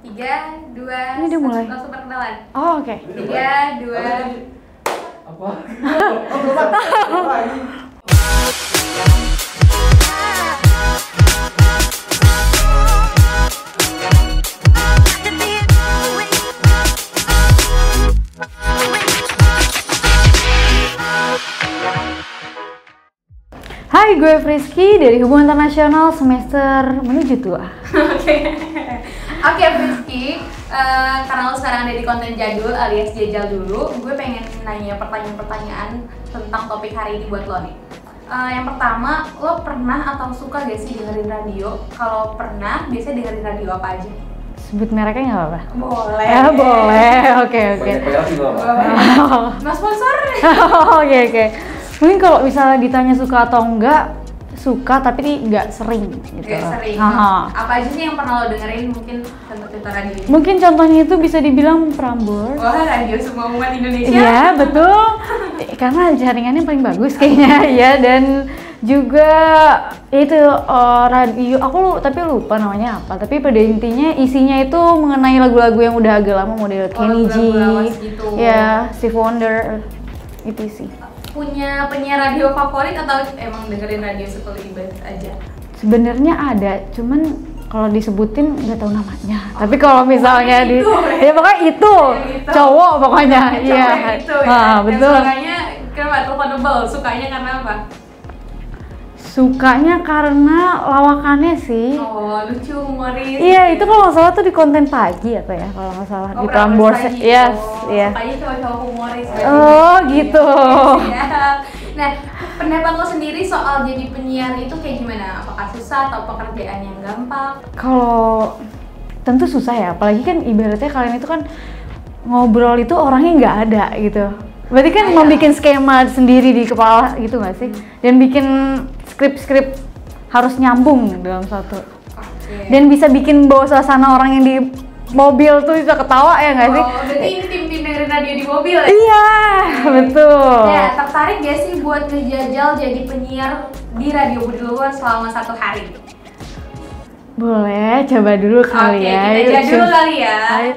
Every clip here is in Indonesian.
3, 2, Ini udah mulai. langsung perkenalan. Oh, oke. 3, 2. Apa? Oh, belum lagi. Hai, gue Friski dari Hubungan Internasional semester menuju tua. Oke, Friski, karena lo sekarang ada di konten jadul alias jajal dulu, gue pengen nanya pertanyaan-pertanyaan tentang topik hari ini buat lo nih. Yang pertama, lo pernah atau suka gak sih dengerin radio? Kalau pernah, biasanya dengerin radio apa aja? Sebut mereknya nggak apa-apa? Boleh. Ya, boleh. Oke. Banyak juga, Pak. Mas sponsor? Oke. Mungkin kalau misalnya ditanya suka atau enggak, suka tapi nggak sering gitu. Gak sering. Apa aja sih yang pernah lo dengerin? Mungkin contoh-contoh radio? Mungkin contohnya itu bisa dibilang Prambors. Wah, radio semua umat Indonesia. Iya, betul. Karena jaringannya paling bagus kayaknya ya, dan juga itu radio, tapi lupa namanya apa. Tapi pada intinya isinya itu mengenai lagu-lagu yang udah agak lama, model Kenny G, gitu. ya, Stevie Wonder, itu sih. Punya penyiar radio favorit atau emang dengerin radio sekelibat aja? Sebenarnya ada, cuman kalau disebutin nggak tahu namanya. Tapi kalau misalnya ya pokoknya itu cowok pokoknya, iya. Betul. Sukanya kenapa? Teleponable. Sukanya karena apa? Sukanya karena lawakannya sih. Oh, lucu, humoris. Iya, itu kalau nggak salah tuh di konten pagi apa ya, kalau nggak salah di Prambors. Yes, iya. Sukanya cowok-cowok humoris. Oh, gitu. Siap. Nah, pendapat lo sendiri soal jadi penyiar itu kayak gimana? Apakah susah atau pekerjaan yang gampang? Kalau tentu susah ya, apalagi kan ibaratnya kalian itu kan ngobrol itu orangnya nggak ada gitu. Berarti kan membuat skema sendiri di kepala gitu nggak sih? Dan bikin skrip harus nyambung dalam satu. Dan bisa bikin bawa suasana orang yang di mobil tuh bisa ketawa ya nggak sih? Oh, berarti ini tim dengerin radio di mobil ya? Iya, betul. Ya, tertarik gak sih buat ngejajal jadi penyiar di Radio Budi Luhur selama 1 hari? Boleh, coba dulu kali ya. Oke, kita dulu kali ya. Ayo.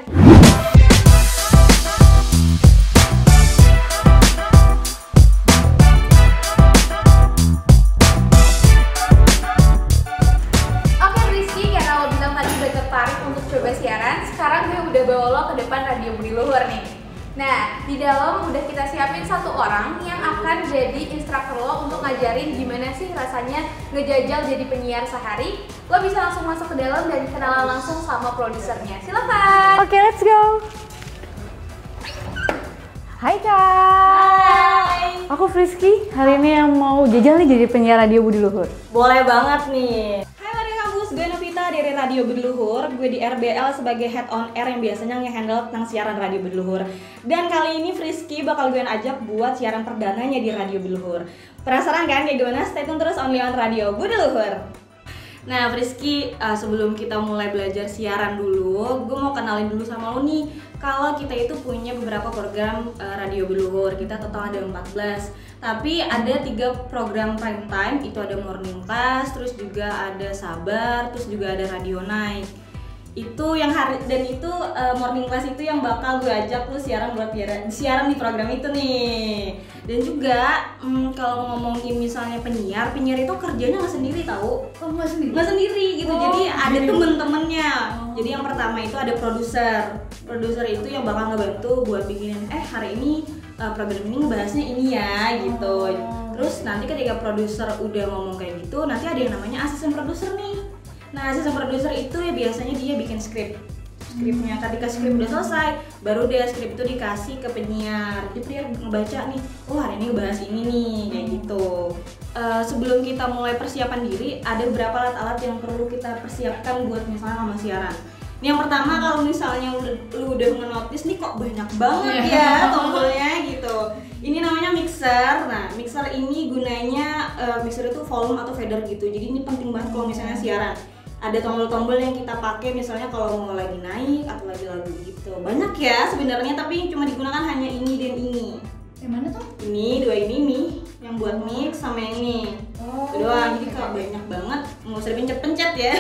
Sekarang gue udah bawa lo ke depan Radio Budi Luhur nih. Nah, di dalam udah kita siapin 1 orang yang akan jadi instruktur lo untuk ngajarin gimana sih rasanya ngejajal jadi penyiar sehari. Lo bisa langsung masuk ke dalam dan kenalan langsung sama produsernya. Silakan. Oke, let's go. Hai Kak. Hai. Aku Friski. Hari ini yang mau jajal nih jadi penyiar Radio Budi Luhur. Boleh banget nih. Gue Novita dari Radio Budi Luhur. Gue di RBL sebagai head on air yang biasanya nge-handle tentang siaran Radio Budi Luhur. Dan kali ini Friski bakal gue ajak buat siaran perdananya di Radio Budi Luhur. Penasaran kan kayak gimana? Stay tune terus only on Radio Budi Luhur. Nah Friski, sebelum kita mulai belajar siaran dulu, gue mau kenalin dulu sama lo nih. Kalau kita itu punya beberapa program Radio Budi Luhur, kita total ada 14. Tapi ada 3 program prime time, itu ada Morning Class, terus juga ada Sabar, terus juga ada Radio Naik. Itu yang Morning Class itu yang bakal gue ajak lu siaran di program itu nih. Dan juga kalau ngomongin misalnya penyiar itu kerjanya nggak sendiri tahu. Oh, nggak sendiri gitu. Jadi ada temen-temennya. Jadi yang pertama itu ada produser. Produser itu yang bakal ngebantu buat bikinin hari ini program ini ngebahasnya ini ya gitu. Terus nanti ketika produser udah ngomong kayak gitu, nanti ada yang namanya asisten produser nih. Nah, asisten produser itu ya biasanya dia bikin skripnya. Ketika skrip udah selesai, baru deh skrip itu dikasih ke penyiar. Jadi penyiar ngebaca nih, oh hari ini ngebahas ini nih, kayak gitu. Sebelum kita mulai persiapan diri, ada beberapa alat-alat yang perlu kita persiapkan buat misalnya sama siaran. Ini yang pertama, kalau misalnya lu udah nge-notice nih kok banyak banget ya tombolnya gitu. Ini namanya mixer. Nah, mixer ini gunanya mixer itu volume atau fader gitu. Jadi ini penting banget kalau misalnya siaran. Ada tombol-tombol yang kita pakai misalnya kalau mau lagi naik atau lagi lagu gitu. Banyak ya sebenarnya, tapi cuma digunakan hanya ini dan ini. Yang mana tuh? Ini, 2 ini nih, yang buat mix sama yang ini. Itu doang, jadi kalau banyak banget, nggak usah dipencet-pencet ya.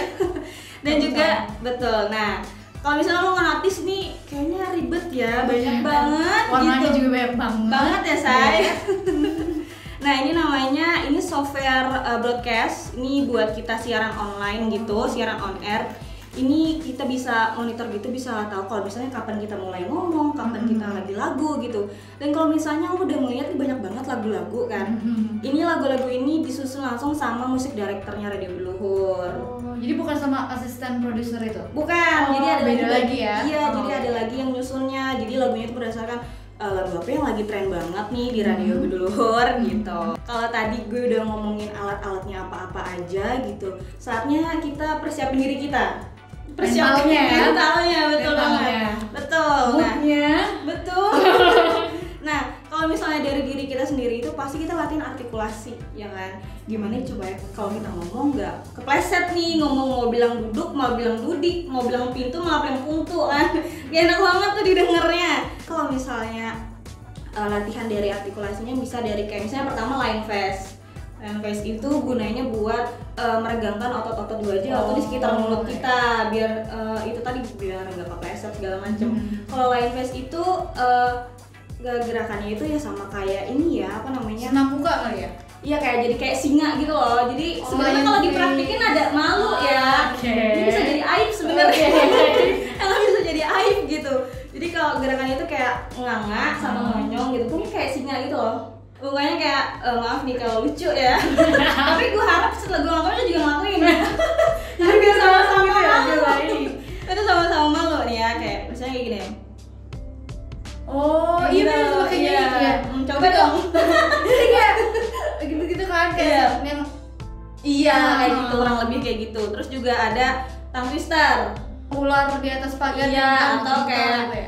Dan juga, betul, nah Kalau misalnya lo notice nih kayaknya ribet ya, banyak banget Warnanya gitu. juga banyak Banget ya, Say. Nah, ini software broadcast. Ini buat kita siaran online gitu, siaran on air. Ini kita bisa monitor gitu, bisa tahu kalau misalnya kapan kita mulai ngomong, kapan kita lagi lagu gitu. Dan kalau misalnya lo udah ngeliat nih banyak banget lagu-lagu kan. Ini lagu-lagu ini disusun langsung sama musik direkturnya Radio Biluhur. Oh, jadi bukan sama asisten produser itu? Bukan, Oh, jadi ada beda lagi ya? Iya, Oh. jadi ada lagi yang nyusunnya. Jadi lagunya itu berdasarkan lagu apa yang lagi tren banget nih di Radio Biluhur gitu. Kalau tadi gue udah ngomongin alat-alatnya apa-apa aja gitu, saatnya kita persiapin diri kita. Mentalnya, betul banget. Betul. Moodnya. Betul. Nah, kalau misalnya dari diri kita sendiri itu pasti kita latihan artikulasi, ya kan? Gimana coba ya kalau kita ngomong nggak kepleset nih, ngomong mau bilang duduk, mau bilang dudik, mau bilang pintu, mau bilang puntu kan? Gak enak banget tuh didengarnya. Kalau misalnya latihan dari artikulasinya bisa dari kayak misalnya pertama line face. Line face itu gunanya buat meregangkan otot-otot wajah atau di sekitar mulut kita biar itu tadi biar nggak kepleset segala macem. Kalau line face itu gerakannya itu ya sama kayak ini ya, apa namanya? Senam muka kali ya? Iya, kayak singa gitu loh. Jadi sebenarnya yang kalau kayak- dipraktikin ada malu ya. Oke. Ini bisa jadi aib sebenarnya. Emang bisa jadi aib gitu. Jadi kalau gerakannya itu kayak nganga sama ngonyong gitu. Mungkin kayak singa gitu loh. Mukanya kayak maaf nih kalau lucu ya. Tapi gue harap setelah gue ngelakuin lo juga ngelakuin. Jadi biar sama-sama malu. Itu sama-sama malu nih ya, kayak misalnya kayak gini. Oh, iya bener sama kayak Iya. gini ya. Coba dong. Jadi kayak gitu-gitu kan kayak yang Iya, kayak gitu, kurang lebih kayak gitu. Terus juga ada tongue twister. ular di atas pagar. Iya, yang atau gitu kayak ya.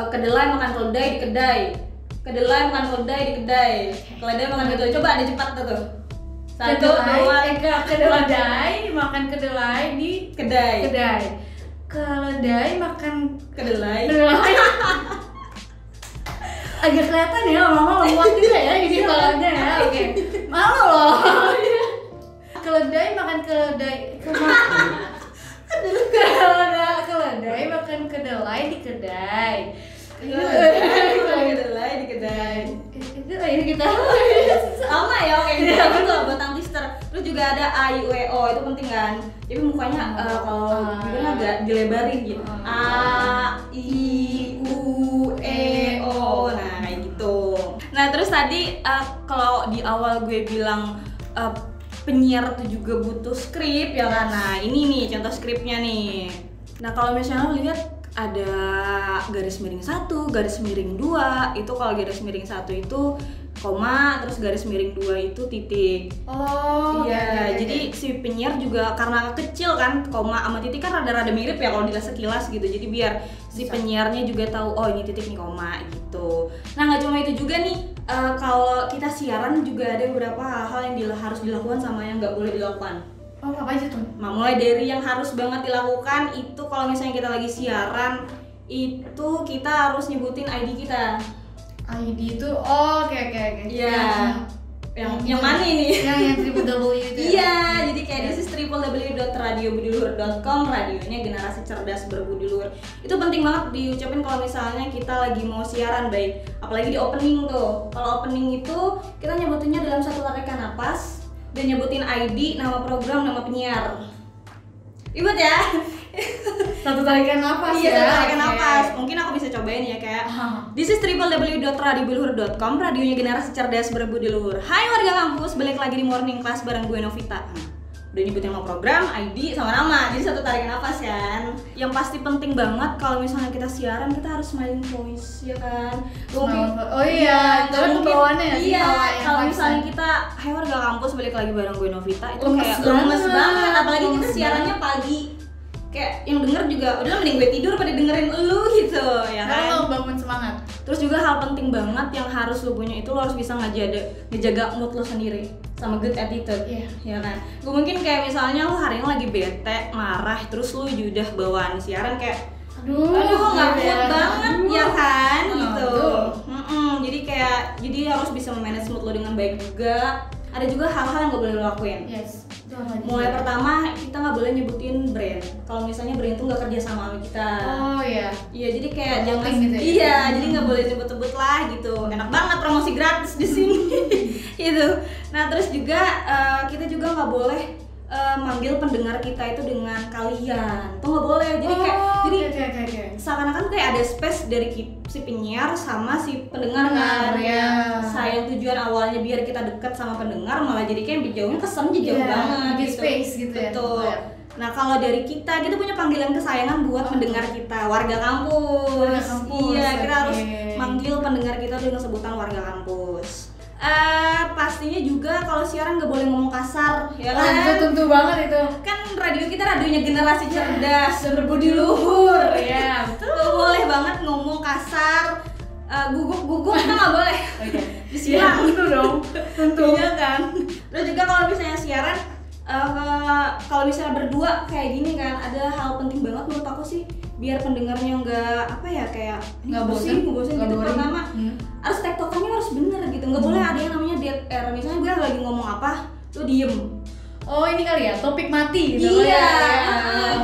kedelai makan keledai di kedai. Kedelai makan keledai di kedai. Keledai makan kedelai. Coba ada cepat tuh. Satu, dua, kedelai makan kedelai di kedai. kedai. Keledai makan Kedelai. kedelai. Agak kelihatan ya lama-lama lemuat juga ya ini kepalanya ya. Oke. Malu loh. Keledai makan keledai. Keledai makan kedelai di kedai. Kedelai di kedai. Itu ayo kita. Sama ya, oke gitu buat tongue twister. Terus juga ada A I U E O, itu penting kan. Jadi mukanya kalau bibirnya agak dilebarin gitu. A I U E O. Nah, kayak gitu. Nah, terus tadi kalau di awal gue bilang penyiar tuh juga butuh skrip ya kan. Nah, ini nih contoh skripnya nih. Nah, kalau misalnya lo lihat ada garis miring 1, garis miring 2, itu kalau garis miring 1 itu koma, terus garis miring 2 itu titik. Oh, Iya, jadi si penyiar juga karena kecil kan, koma sama titik kan rada-rada mirip ya kalau dilihat sekilas gitu. Jadi biar si penyiarnya juga tahu oh ini titik nih koma gitu. Nah, nggak cuma itu juga nih, kalau kita siaran juga ada beberapa hal-hal yang harus dilakukan sama yang nggak boleh dilakukan. Oh, apa aja tuh? Nah, mulai dari yang harus banget dilakukan itu kalau misalnya kita lagi siaran itu kita harus nyebutin ID kita. ID itu oke. Iya. Yang mana ini? Yang www itu. Iya, jadi kayak this is www.radiobudiluhur.com, radionya generasi cerdas berbudi luhur. Itu penting banget diucapin kalau misalnya kita lagi mau siaran, baik apalagi di opening tuh. Kalau opening itu kita nyebutinnya dalam satu tarikan napas dan nyebutin ID, nama program, nama penyiar. Ribet ya? Satu tarikan napas Iya, ya. satu tarikan Oke. napas. Mungkin aku bisa cobain ya kayak this is www.radiobiluhur.com, radionya generasi cerdas berbudi luhur. Hai warga kampus, balik lagi di morning class bareng gue Novita. Udah nyebutin nama program, ID, sama nama. Jadi satu tarikan napas kan. Yang pasti penting banget kalau misalnya kita siaran kita harus smiling voice, ya kan? Oh iya, itu kan pembawaannya ya sih. Iya, yang kalau voice-nya. misalnya kita hai warga kampus balik lagi bareng gue Novita itu Lemes kayak banget. lemes banget, apalagi kita Lemes siarannya pagi. Kayak yang denger juga udah mending gue tidur pada dengerin lu gitu, ya kan? Karena lo bangun semangat. Terus juga hal penting banget yang harus lu punya itu lo harus bisa ngejaga mood lo sendiri sama good attitude, Iya. ya kan? Gue mungkin kayak misalnya lo hari ini lagi bete, marah, terus lu udah bawaan siaran kayak aduh nggak mood iya. banget, ya kan? Gitu. Betul. Jadi harus bisa memanage mood lo dengan baik juga. Ada juga hal-hal yang gak boleh lo lakuin. Yes. Mulai pertama kita nggak boleh nyebutin brand. Kalau misalnya brand itu nggak kerja sama kita. Oh iya. Iya, jadi kayak Promoting jangan gitu ya? iya, jadi nggak boleh sebut-sebut lah gitu. Enak banget promosi gratis di sini. Gitu. Nah, terus juga kita juga nggak boleh manggil pendengar kita itu dengan kalian. Itu nggak boleh. Jadi kayak oke. seakan-akan kayak ada space dari si penyiar sama si pendengar kan. Ya. Sayang tujuan awalnya biar kita dekat sama pendengar malah jadi kayak jauhnya kesannya jauh Iya, banget bikin gitu. space gitu ya. Betul. Betul. Nah, kalau dari kita punya panggilan kesayangan buat pendengar kita, warga kampus. Warga kampus, Iya, kita oke. harus manggil pendengar kita dengan sebutan warga kampus. Pastinya juga kalau siaran nggak boleh ngomong kasar, ya kan? Tentu banget itu. Kan radio kita radionya generasi cerdas, berbudi luhur. Iya, betul. Nggak boleh banget ngomong kasar, guguk kita nggak boleh. Disilang. Tentu dong. Tentu. Iya kan. Terus juga kalau misalnya siaran, kalau misalnya berdua kayak gini kan, ada hal penting banget menurut aku sih, biar pendengarnya nggak apa ya kayak Nggak bosen, bosen nggak gitu. boring. Pertama harus tektokannya harus bener gitu, nggak boleh ada yang namanya dead air. Misalnya gue lagi ngomong apa, lu diem. Oh ini kali ya, topik mati gitu. Iya. Ya.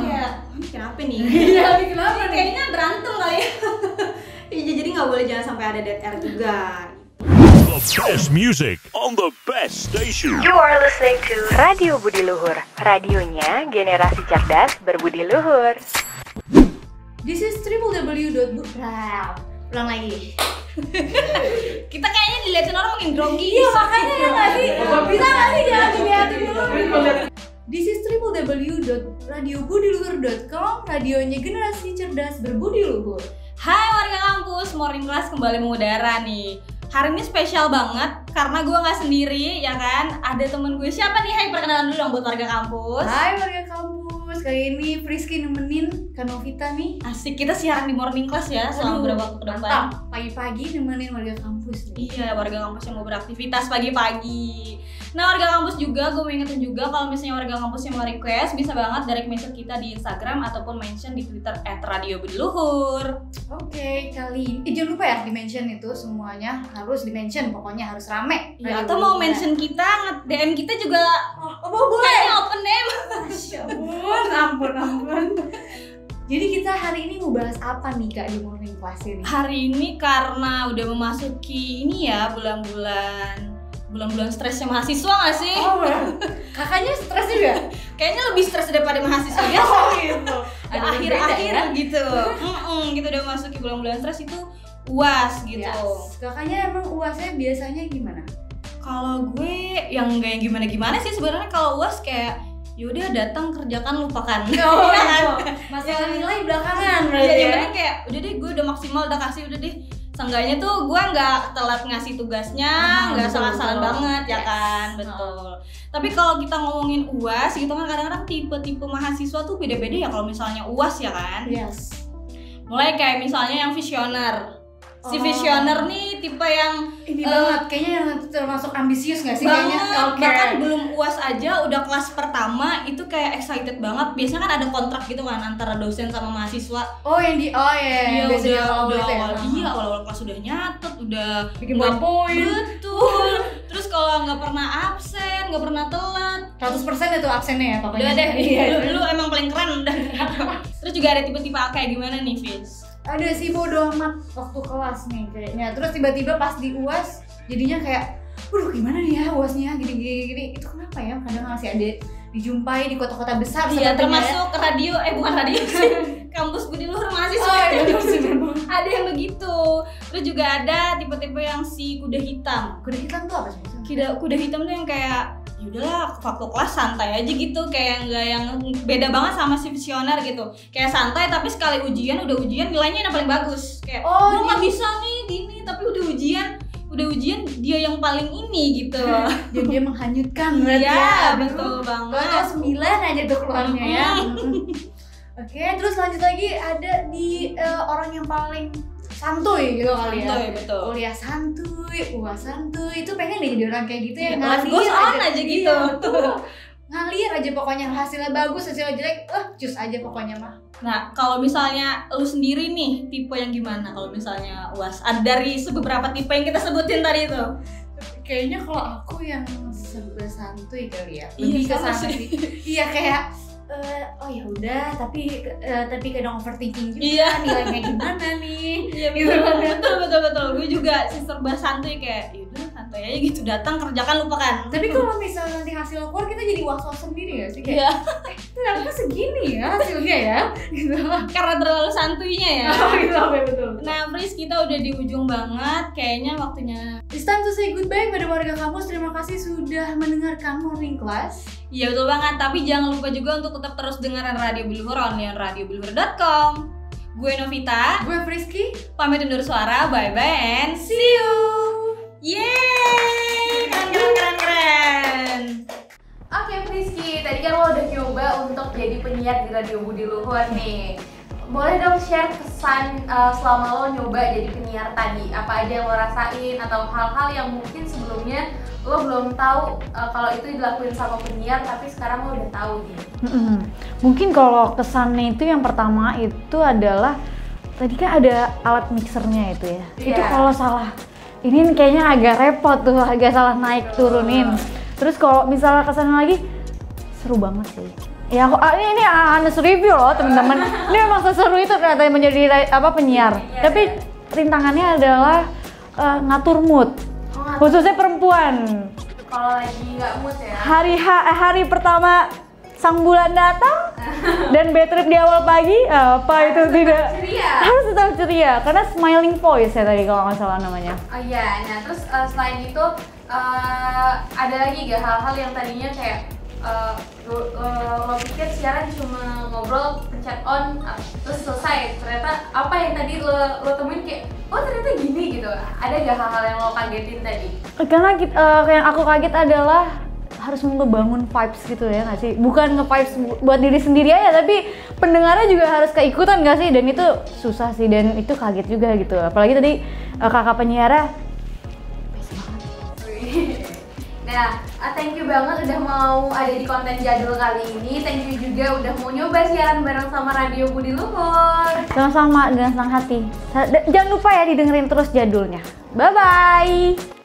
Kayak kenapa nih? Iya, ini kenapa nih? Kayaknya berantem kali ya. Iya, jadi nggak boleh, jangan sampai ada dead air juga. The best music on the best station. You are listening to Radio Budi Luhur. Radionya generasi cerdas berbudi luhur. This is ulang lagi. Kita kayaknya dilihatin orang makin grogi. Iya makanya ya nggak sih? Bisa nggak sih jangan dilihatin dulu? This is www.radiobudiluhur.com. Radionya generasi cerdas berbudi luhur. Hai warga kampus, morning class kembali mengudara nih. Hari ini spesial banget karena gue nggak sendiri ya kan. Ada temen gue, siapa nih? Hai, perkenalan dulu dong buat warga kampus. Hai warga kampus, kali ini Friski nemenin Kanovita nih. Asik, kita siaran di morning class ya selama beberapa waktu ke depan. Mantap, pagi-pagi nemenin warga kampus nih. Iya, warga kampus yang mau beraktivitas pagi-pagi. Nah, warga kampus juga, gue mau ingetin juga kalau misalnya warga kampus yang mau request, bisa banget direct message kita di Instagram ataupun mention di Twitter @radiobudiluhur. Oke, kali ini jangan lupa ya di-mention itu semuanya harus di-mention, pokoknya harus rame. Ya, atau mau mention kita, DM kita juga boleh. kayaknya open DM. Masya ampun. Jadi kita hari ini mau bahas apa nih Kak di Morning Class ini? Hari ini karena udah memasuki ini ya bulan-bulan stresnya mahasiswa nggak sih? Oh, kakaknya stres juga? Kayaknya lebih stres daripada mahasiswa biasa. Gitu. Ada akhir-akhir gitu. Gitu udah masuki bulan-bulan stres itu UAS gitu. Yes. Kakaknya emang UASnya biasanya gimana? Kalau gue yang nggak yang gimana-gimana sih sebenarnya. Kalau UAS kayak yaudah datang kerjakan lupakan. Oh, ya kan? Masalah nilai belakangan Iya, berarti yang ya? penting kayak udah deh gue udah maksimal, udah kasih, udah deh. Seenggaknya tuh gue nggak telat ngasih tugasnya, nggak salah-salah banget ya kan, betul. Tapi kalau kita ngomongin UAS gitu kan kadang-kadang tipe-tipe mahasiswa tuh beda-beda ya kalau misalnya UAS ya kan. Yes. Mulai kayak misalnya yang visioner. Si visioner nih tipe yang Ini banget, kayaknya yang termasuk ambisius nggak sih? banget, Kayaknya oke. bahkan belum UAS aja udah kelas pertama itu kayak excited banget. Biasanya kan ada kontrak gitu kan antara dosen sama mahasiswa. Oh yang di Iya, biasanya udah awal gitu ya? awal, iya awal kelas udah nyatet, udah Bikin nggak- PowerPoint. betul. Terus kalau nggak pernah absen, nggak pernah telat, 100% itu absennya ya pokoknya. udah deh, Iya. lu emang paling keren udah. Terus juga ada tipe-tipe kayak gimana nih, Fitz? Ada sih bodo amat waktu kelas nih kayaknya. Terus tiba-tiba pas di UAS jadinya kayak, waduh gimana nih ya UASnya gini. Itu kenapa ya? Kadang masih ada dijumpai di kota-kota besar. Iya, sepertinya termasuk radio, bukan radio sih, kampus Budi Luhur mahasiswa. Oh, iya, bener. Ada yang begitu. Terus juga ada tipe-tipe yang si kuda hitam. Kuda hitam tuh apa sih? Kuda hitam tuh yang kayak yaudahlah waktu kelas santai aja gitu, kayak nggak yang beda banget sama si visioner gitu, kayak santai tapi sekali ujian nilainya yang paling bagus, kayak Oh, gue nggak bisa nih gini, tapi udah ujian dia yang paling ini gitu. Dan dia menghanyutkan berarti Iya, ya. betul banget. Kalau 9 aja tuh keluarnya ya. Oke, terus lanjut lagi ada di orang yang paling santuy gitu kali ya. Santuy, betul. Kuliah santuy, UAS santuy, itu pengen deh jadi orang kayak gitu ya. Iya, life goes on aja gitu. Iya, betul. Ngalir aja pokoknya, hasilnya bagus, hasilnya jelek, cus aja pokoknya mah. Nah, kalau misalnya lu sendiri nih tipe yang gimana kalau misalnya UAS? Ada dari beberapa tipe yang kita sebutin tadi itu. Kayaknya kalau aku yang serba santuy kali ya. Iya, Lebih ke sama sana sih. sih. Iya kayak oh ya udah, tapi kadang overthinking juga. Iya. Nilainya gimana nih? Iya Gitu betul. Gue juga si serba santuy kayak, yaudah santuy aja gitu, datang kerjakan lupakan. Tapi kalau misalnya nanti hasil keluar kita jadi was-was sendiri gak sih? Kayak, Iya, ternyata segini ya hasilnya ya? Gitu. karena terlalu santuynya ya. Gitu, betul. Nah, Pris, kita udah di ujung banget. Kayaknya waktunya. It's time to say goodbye pada warga kampus. Terima kasih sudah mendengarkan Morning Class. Iya betul banget, tapi jangan lupa juga untuk tetap terus dengerin Radio Budiluhur only on radiobudiluhur.com. Gue Novita, Gue Friski. pamit undur suara, bye-bye and see you. Yeay, keren. Oke Friski, tadi kan lo udah nyoba untuk jadi penyiar di Radio Budiluhur nih. Boleh dong share kesan selama lo nyoba jadi penyiar tadi. Apa aja yang lo rasain atau hal-hal yang mungkin sebelumnya lo belum tahu kalau itu dilakuin sama penyiar, tapi sekarang lo udah tahu nih. Mungkin kalau kesannya itu yang pertama itu adalah tadi kan ada alat mixernya itu ya. Iya. Itu kalau salah ini kayaknya agak repot tuh, agak salah naik turunin. Terus kalau misalnya kesana lagi seru banget sih. Ya aku ini honest review loh teman-teman. Ini emang seseru itu ternyata menjadi penyiar. Tapi rintangannya adalah ngatur mood. Khususnya perempuan. Kalau lagi nggak mood ya. Hari pertama sang bulan datang dan bad trip di awal pagi, apa itu tidak ceria. harus tetap ceria karena smiling voice ya tadi kalau nggak salah namanya. Oh iya, nah terus selain itu ada lagi gak hal-hal yang tadinya kayak lo pikir siaran cuma ngobrol, pencet on, terus selesai. Ternyata apa yang tadi lo temuin kayak, oh ternyata gini gitu. Ada gak hal-hal yang lo kagetin tadi? Karena yang aku kaget adalah harus ngebangun vibes gitu ya nggak sih? Bukan nge-vibes buat diri sendiri aja, tapi pendengarnya juga harus keikutan nggak sih? Dan itu susah sih, dan itu kaget juga gitu. Apalagi tadi kakak penyiarnya best banget. Nah, thank you banget udah mau ada di konten jadul kali ini. Thank you juga udah mau nyoba siaran bareng sama Radio Budiluhur. Sama-sama dengan senang hati. Jangan lupa ya didengerin terus jadulnya. Bye-bye!